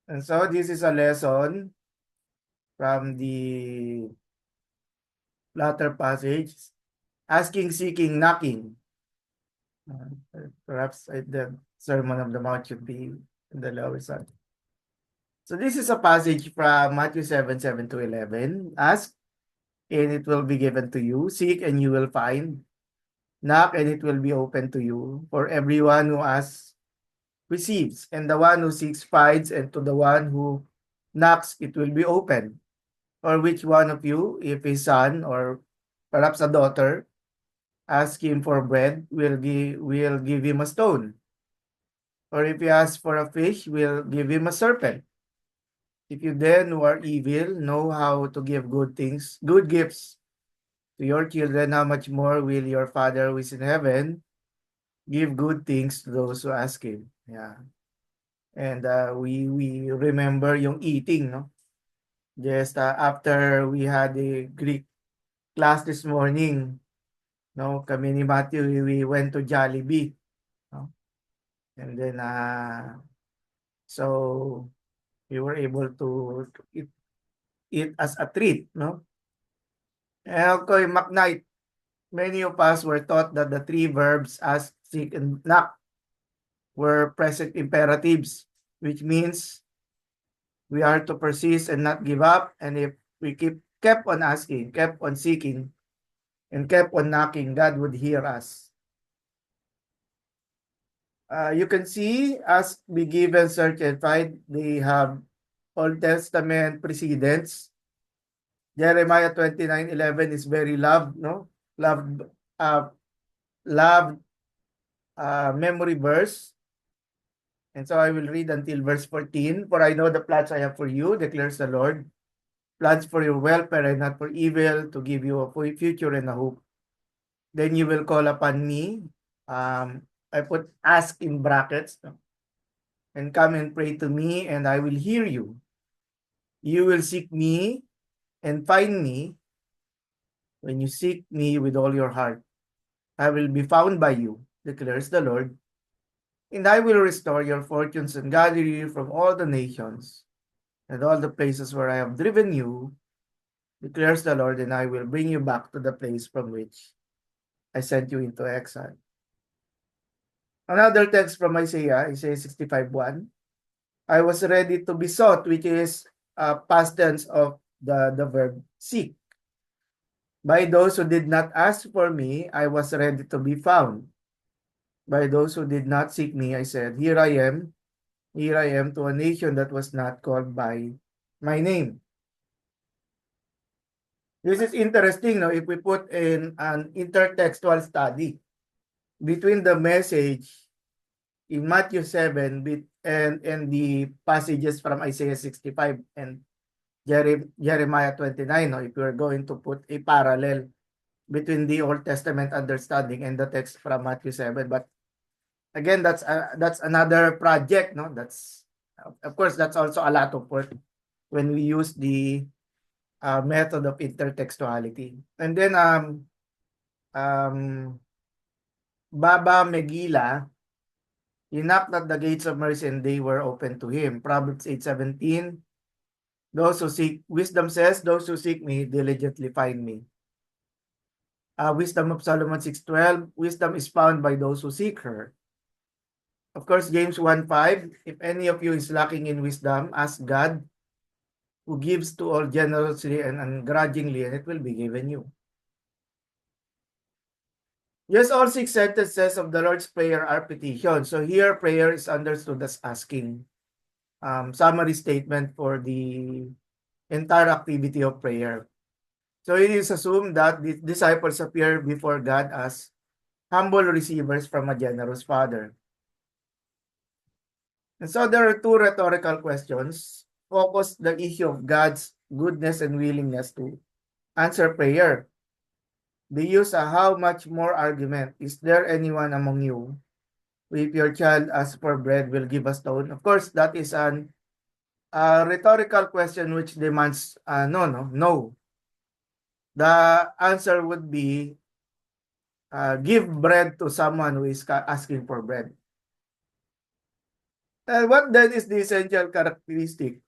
And so this is a lesson from the latter passage, asking, seeking, knocking. Perhaps the Sermon on the Mount should be in the lower side. So this is a passage from Matthew 7:7 to 11. Ask, and it will be given to you. Seek, and you will find. Knock, and it will be open to you. For everyone who asks receives, and the one who seeks finds, and to the one who knocks, it will be open. Or which one of you, if his son or perhaps a daughter, ask him for bread, will give him a stone? Or if he asks for a fish, will give him a serpent? If you then, who are evil, know how to give good gifts to your children, how much more will your Father who is in heaven give good things to those who ask him? Yeah. And we remember yung eating, no? Just after we had a Greek class this morning, no, kami ni Matthew, we went to Jollibee, no? And then so we were able to eat as a treat, no? And okay, McKnight, many of us were taught that the three verbs ask, seek, and knock were present imperatives, which means we are to persist and not give up. And if we kept on asking, kept on seeking, and kept on knocking, God would hear us. You can see, ask, be given, search, and find. They have Old Testament precedents. Jeremiah 29:11 is very loved, no? Loved, uh, loved memory verse. And so I will read until verse 14. For I know the plans I have for you, declares the Lord. Plans for your welfare and not for evil, to give you a future and a hope. Then you will call upon me. I put ask in brackets, no? And come and pray to me, and I will hear you. You will seek me and find me when you seek me with all your heart. I will be found by you, declares the Lord, and I will restore your fortunes and gather you from all the nations and all the places where I have driven you, declares the Lord, and I will bring you back to the place from which I sent you into exile. Another text from Isaiah 65:1. I was ready to be sought, which is past tense of the verb seek. By those who did not ask for me, I was ready to be found. By those who did not seek me, I said, here I am to a nation that was not called by my name. This is interesting, no? If we put in an intertextual study between the message in Matthew 7 and the passages from Isaiah 65 and Jeremiah 29, no? If we're going to put a parallel between the Old Testament understanding and the text from Matthew 7. But again, that's another project, no? That's of course that's also a lot of work when we use the method of intertextuality. And then Baba Megila, he knocked at the gates of mercy and they were open to him. Proverbs 8:17. Those who seek wisdom says, those who seek me diligently find me. Wisdom of Solomon 6:12. Wisdom is found by those who seek her. Of course, James 1:5. If any of you is lacking in wisdom, ask God, who gives to all generously and ungrudgingly, and it will be given you. Yes, all 6 sentences of the Lord's Prayer are petitions. So here, prayer is understood as asking. Summary statement for the entire activity of prayer. So it is assumed that the disciples appear before God as humble receivers from a generous Father. And so there are two rhetorical questions. Focus the issue of God's goodness and willingness to answer prayer. They use a how much more argument. Is there anyone among you who, if your child asks for bread, will give a stone? Of course, that is an rhetorical question which demands no. The answer would be give bread to someone who is asking for bread. What then is the essential characteristic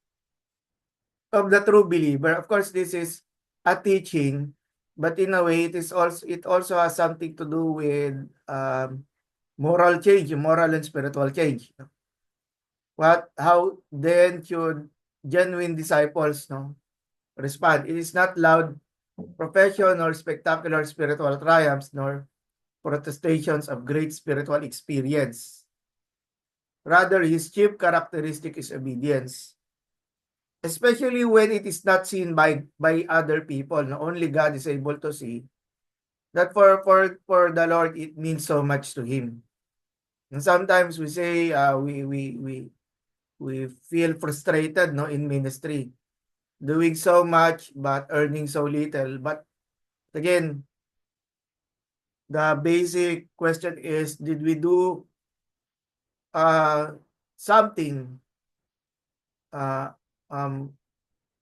of the true believer? Of course, this is a teaching, but in a way, it also has something to do with moral change, moral and spiritual change. How then should genuine disciples, no, respond? It is not loud profession or spectacular spiritual triumphs, nor protestations of great spiritual experience. Rather, his chief characteristic is obedience, especially when it is not seen by other people. No, only God is able to see that for the Lord it means so much to him. And sometimes we say we feel frustrated, no, in ministry, doing so much but earning so little. But again, the basic question is, did we do something uh, um,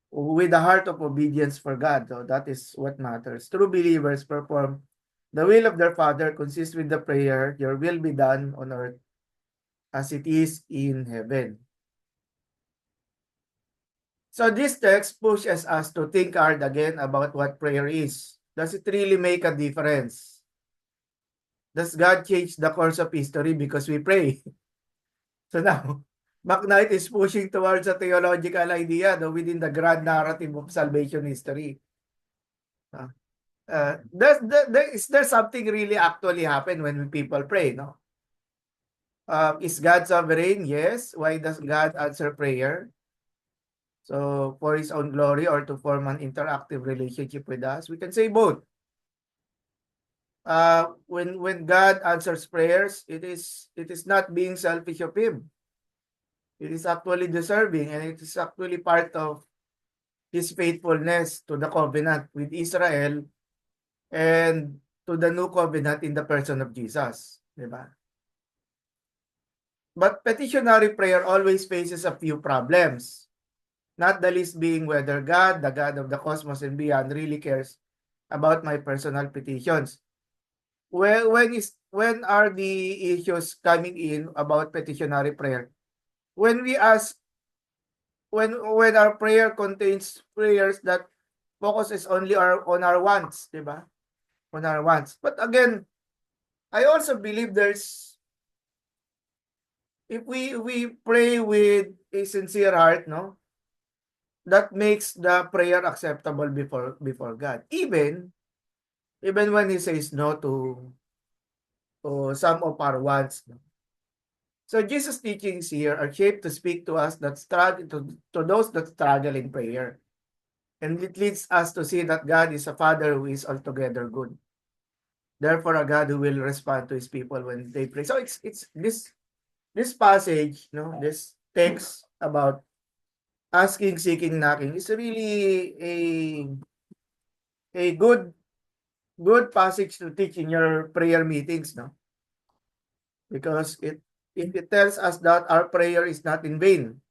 with the heart of obedience for God? So that is what matters. True believers perform the will of their Father, consists with the prayer, "Your will be done on earth as it is in heaven." So this text pushes us to think hard again about what prayer is. Does it really make a difference? Does God change the course of history because we pray? So now, McKnight is pushing towards a theological idea, no, within the grand narrative of salvation history. Is there something really actually happen when people pray? No. Is God sovereign? Yes. Why does God answer prayer? So for His own glory or to form an interactive relationship with us? We can say both. When God answers prayers, it is not being selfish of Him. It is actually deserving, and it is actually part of His faithfulness to the covenant with Israel and to the new covenant in the person of Jesus. Diba? But petitionary prayer always faces a few problems, not the least being whether God, the God of the cosmos and beyond, really cares about my personal petitions. When are the issues coming in about petitionary prayer? When we ask, when our prayer contains prayers that focuses only on our wants, di ba? On our wants. But again, I also believe if we pray with a sincere heart, no, that makes the prayer acceptable before God. Even when He says no to some of our wants. No? So Jesus' teachings here are shaped to speak to us that struggle to those that struggle in prayer. And it leads us to see that God is a Father who is altogether good. Therefore, a God who will respond to His people when they pray. So it's this passage, no, this text about asking, seeking, knocking is really a good passage to teach in your prayer meetings, no, because it tells us that our prayer is not in vain,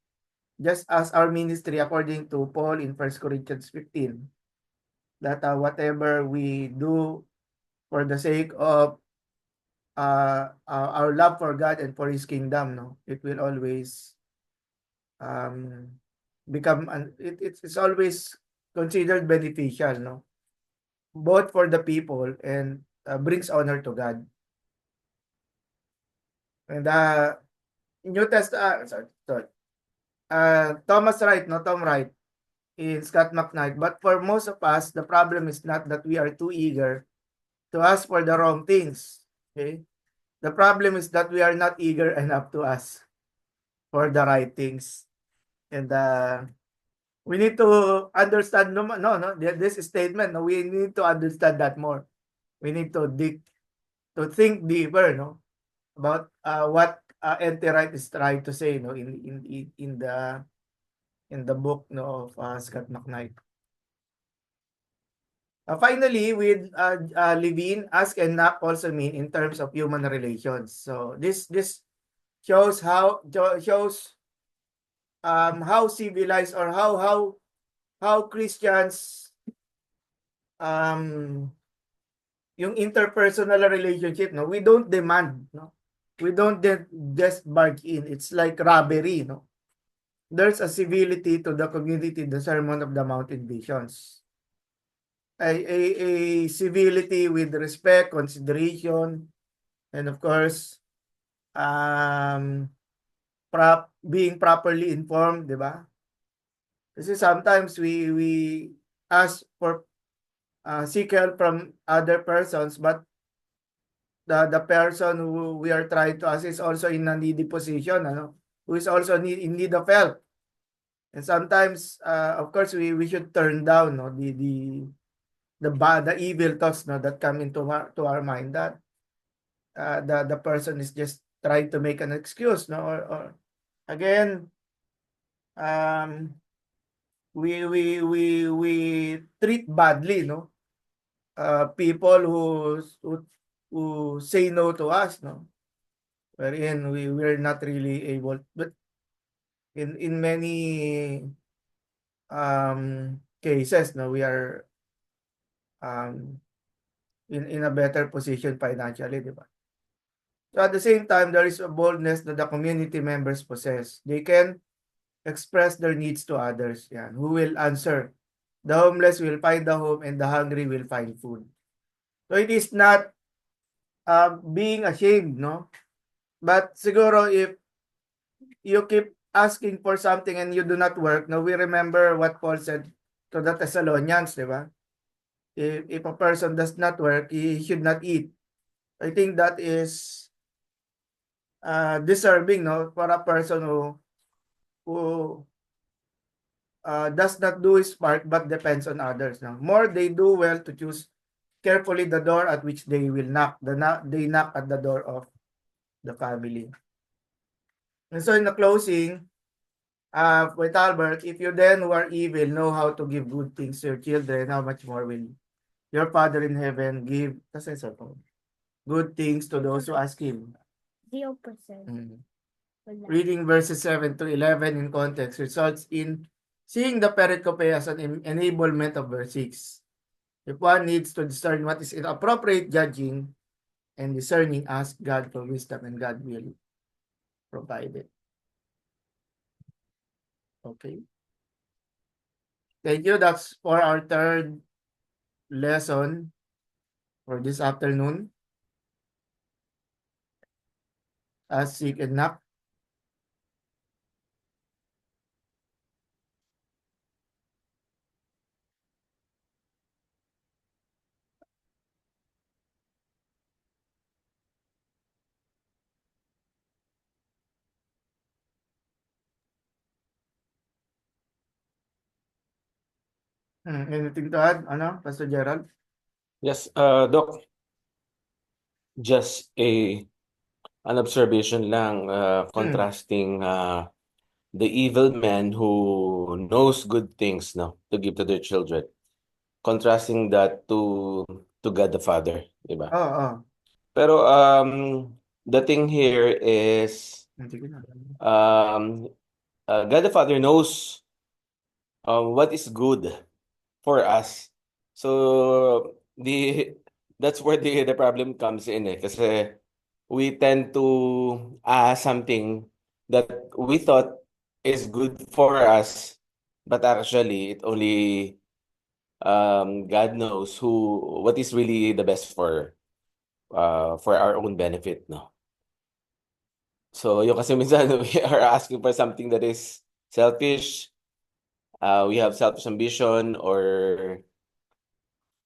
just as our ministry, according to Paul in 1 Corinthians 15, that whatever we do for the sake of our love for God and for His kingdom, no, it will always um, it's always considered beneficial, no, both for the people and brings honor to God. And New Testament, sorry, Thomas Wright, no, Tom Wright in Scott McKnight. But for most of us, the problem is not that we are too eager to ask for the wrong things. Okay, the problem is that we are not eager enough to ask for the right things, and we need to understand. No, this statement. No, we need to understand that more. We need to think deeper. No, about what N.T. Wright is trying to say. No, in the book, no, of Scott McKnight. Finally, with Levine, ask and knock also mean in terms of human relations. So this shows how civilized or how Christians um yung interpersonal relationship, no, we don't demand, no, we don't just barge in. It's like robbery, no? There's a civility to the community, the Sermon of the Mount visions. A civility with respect, consideration, and of course, being properly informed, di ba? Kasi sometimes we ask for seek help from other persons, but the person who we are trying to assist also in a needy position, ano, who is also in need of help. And sometimes, of course, we should turn down, no, the evil thoughts, no, that come into our mind, that the person is just trying to make an excuse, no, or again, um, we treat badly, no, people who say no to us, no, wherein we're not really able, but in many cases, no, we are um in a better position financially, di ba? So at the same time, there is a boldness that the community members possess. They can express their needs to others. Yan. Who will answer? The homeless will find a home and the hungry will find food. So it is not being ashamed, no? But siguro if you keep asking for something and you do not work, no, we remember what Paul said to the Thessalonians, di ba? If a person does not work, he should not eat. I think that is deserving, no, for a person who does not do his part but depends on others. No? More they do well to choose carefully the door at which they will knock. They knock at the door of the family. And so in the closing, with Albert, if you then who are evil know how to give good things to your children, how much more will your Father in heaven give good things to those who ask him? 0%. Mm. Wala. Reading verses 7 to 11 in context results in seeing the pericope as an enablement of verse 6. If one needs to discern what is inappropriate judging and discerning, ask God for wisdom and God will provide it. Okay. Thank you. That's for our third lesson for this afternoon. Seek and knock. Anything to add, Pastor Gerald? Yes, Doc, just an observation lang, contrasting the evil man who knows good things, no, to give to their children, contrasting that to God the Father, di ba? Oo. Pero the thing here is God the Father knows what is good for us. So that's where the problem comes in, kasi we tend to ask something that we thought is good for us, but actually it only God knows what is really the best for our own benefit, no. So yung kasi minsan we are asking for something that is selfish. We have selfish ambition, or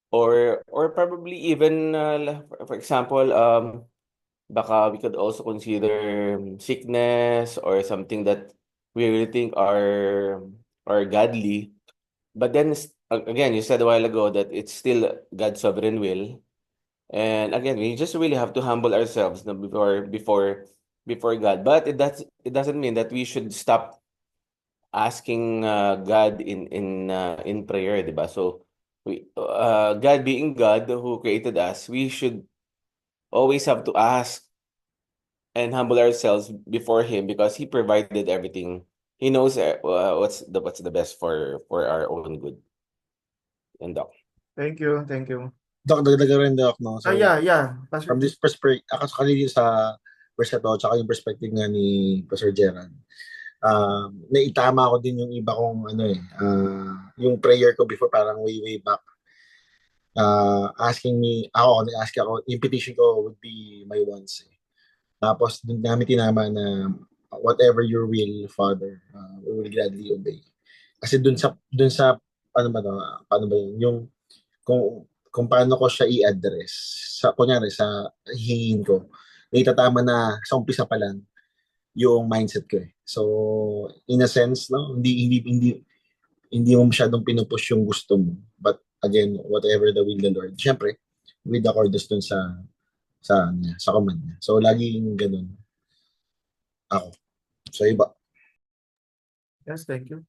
probably even for example, baka we could also consider sickness or something that we really think are godly. But then again, you said a while ago that it's still God's sovereign will. And again, we just really have to humble ourselves, no, before God. But it doesn't mean that we should stop asking God in prayer, di ba? So God being God who created us, we should always have to ask and humble ourselves before Him, because He provided everything. He knows what's the best for our own good. And Doc. Thank you. Thank you. Doc, dagdagan rin Doc, no? So, Yeah. from this perspective, ako sa kanina sa perspective tsaka yung perspective nga ni Pastor Gerald. Naitama ko din yung iba kong yung prayer ko before, parang way back, asking me, nag-ask ako, yung petition ko would be my wants. Tapos dun namin tinama na whatever your will, Father, we will gladly obey. Kasi dun sa paano ba yun? Yung kung paano ko siya i-address sa kunyari sa hingin ko, naitatama na sa umpisa pa lang yung mindset ko. So in a sense, no, hindi mo masyadong pinupush yung gusto mo. But again, whatever the will of the Lord, syempre, with accordance dun sa command niya. So laging ganun ako. So iba. Yes, thank you.